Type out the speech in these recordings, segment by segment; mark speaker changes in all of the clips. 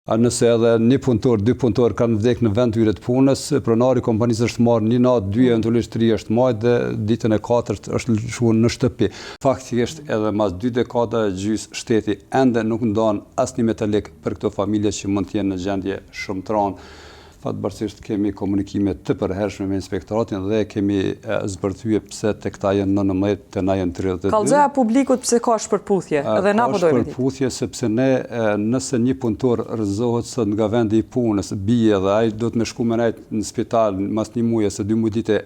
Speaker 1: Nëse edhe një punëtor, dy punëtor kanë vdekë në vend të tyre të punës, pronari i kompanisë është marrë një natë, 2 eventualisht 3 është majtë dhe ditën e 4 është lëshuar në shtëpi. Faktikisht edhe mas 2 dekada e gjys shteti ende nuk ndon asnjë metalik për këto familje që mund të jenë në gjendje shëmtran. Fatbarësisht kemi komunikime të përhershme me inspektoratin dhe kemi zbërthyer pse tek ta janë 19 te na janë 32.
Speaker 2: Kallëzoja publikut pse ka shpërputhje, edhe na po dojmë ditë.
Speaker 1: Ka shpërputhje sepse ne nëse një punëtor rrëzohet sot nga vendi i punës, bie dhe ai do të më shku me nejt në spital mas një muaji ose 2 muaj ditë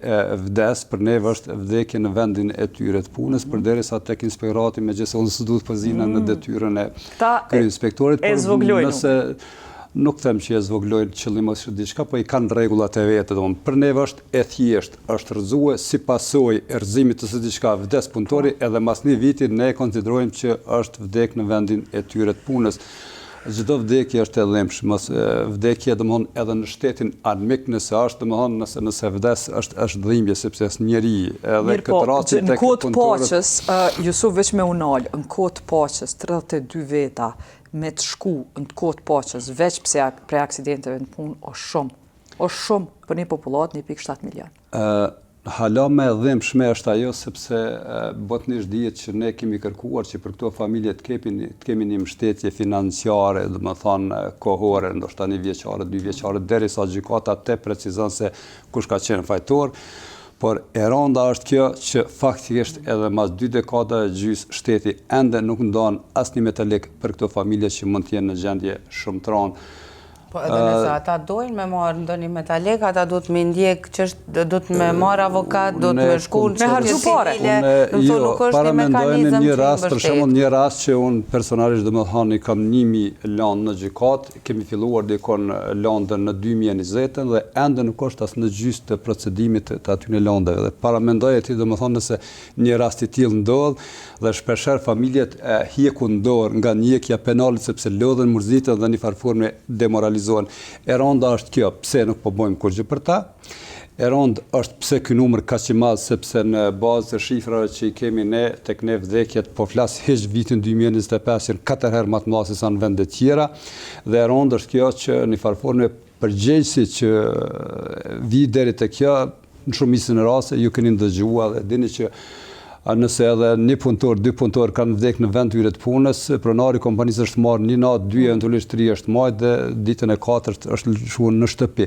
Speaker 1: vdes, për neve është vdekje në vendin e tyre të punës, përderisa tek inspektorati megjithëse unë duhet pozina në detyrën e inspektorit, por nëse nuk them që e zvoglojnë qëllimosisht diçka, po i kanë rregullat e vetë, domethënë për neve është e thjeshtë, është rrëzuar si pasojë e rrëzimit të së diçka vdes punëtori, edhe mas një viti ne konsiderojmë që është vdek në vendin e tyre të punës. Çdo vdekje është e dhëmshme, vdekje domethënë edhe në shtetin armik nëse është domethënë nëse vdes është dhimbje sepse është njeri, edhe këtë rast
Speaker 2: në kohë të paqes, Jusuf veç me unal, në kohë të paqes 32 veta me të shku në kohë të paqes veç prej aksidenteve në punë është shumë për një popullat 1.7 milion.
Speaker 1: Hala me dhimbshme është ajo sepse botnisht dihet që ne kemi kërkuar që për këto familje të kemi një mbështetje financiare, domethënë kohore, ndoshta 1 vjeçare, 2 vjeçare, derisa gjykata të precizon se kush ka qenë fajtor. Por e rënda është kjo që faktikisht edhe mas 2 dekada e gjys shteti ende nuk ndon asnjë metalik për këto familje që mund të jenë në gjendje shëmtran.
Speaker 3: Po edhe nëse ata dojnë me marrë ndonjë metalek, ata do të me ndjek që do të me marrë avokat, do të me shku
Speaker 2: me harxhu pare.
Speaker 1: Para mendojmë një rast, për shembull një rast që unë personalisht domethënë kam 1000 lanë në gjykat, kemi filluar dikon lëndën në 2020 dhe ende nuk është as në gjys të procedimit të atyre lëndëve. Dhe para mendoje ti domethënë nëse një rast i tillë ndodh dhe shpeshherë familjet hiqun dorë nga njekja penale sepse lodhen, mërziten dhe në një farë forme demoralizohen. E rënda është kjo, pse nuk po bëjmë kurrë për ta. E rëndë është pse ky numër kaq i madh sepse në bazë të shifrave që i kemi ne tek ne vdekjet po flas hiç vitin 2025 janë 4 herë më të mëdha se sa në vende të tjera dhe e rëndë është kjo që në farë forme përgjegjësi që vi deri te kjo në shumicën e rasteve ju keni dëgjuar dhe dini që nëse edhe një punëtor, 2 punëtor kanë vdekë në vend të tyre të punës, pronari i kompanisë është marrë një natë, 2 eventualisht 3 është majtë dhe ditën e 4 është lëshuar në shtëpi.